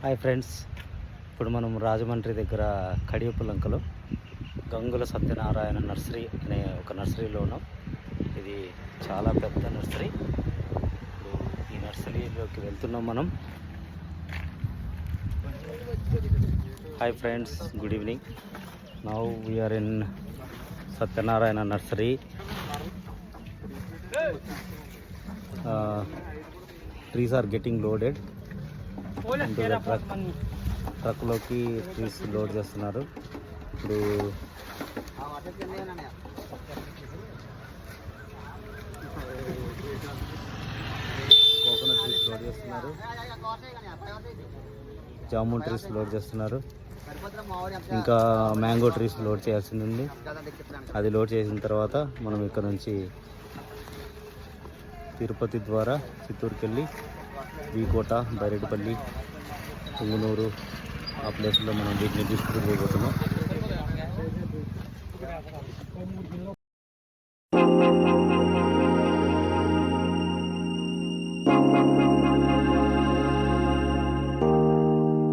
Hi friends, ఇప్పుడు మనం రాజమండ్రి దగ్గర కడియపులంకలో గంగుల సత్యనారాయణ నర్సరీ అనే ఒక నర్సరీలో ఉన్నాం. ఇది చాలా పెద్ద నర్సరీ. ఇప్పుడు ఈ నర్సరీలోకి వెళ్తున్నాం మనం. Hi friends, good evening. Now we are in Satyanarayana nursery. Trees are getting loaded. ట్రక్లోకి ట్రీస్ లోడ్ చేస్తున్నారు. ఇప్పుడు కోకోనట్ ట్రీస్ లోడ్ చేస్తున్నారు, జామున్ ట్రీస్ లోడ్ చేస్తున్నారు, ఇంకా మ్యాంగో ట్రీస్ లోడ్ చేయాల్సింది ఉంది. అది లోడ్ చేసిన తర్వాత మనం ఇక్కడ నుంచి తిరుపతి ద్వారా చిత్తూరుకి వెళ్ళి వీకోట, బైరెడ్డిపల్లి, పుంగునూరు ఆ ప్లేస్లో మనం వీటిని డిస్ట్రిబ్యూట్ చేయబోతున్నాం.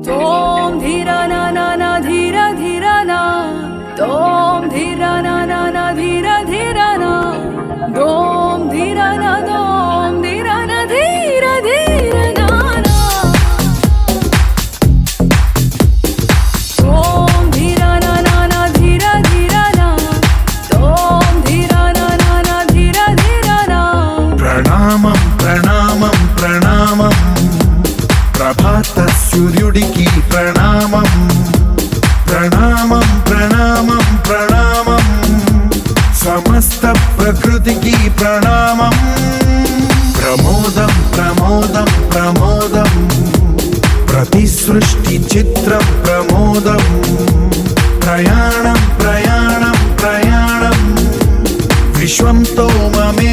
తోం ధీరా నా నా నా ధీరా ధీరా నా, తోం ధీరా నా నా నా ధీరా ధీరా నా, దోం ధీరా నా దోం ధీరా నా ధీరా ధీరా నా నా, తోం ధీరా నా నా నా ధీరా ధీరా నా, తోం ధీరా నా నా నా ధీరా ధీరా నా. ప్రణామం ప్రణామం ప్రణామం, ప్రభాత సూర్యుడికి ప్రణామం. ప్రణామం ప్రణామం ప్రణామం, సమస్త ప్రకృతికి ప్రణామం. ప్రమోదం ప్రమోదం ప్రమోదం, ప్రతి సృష్టి చిత్రం ప్రమోదం. ప్రయాణం ప్రయాణం ప్రయాణం, విశ్వంతో మమే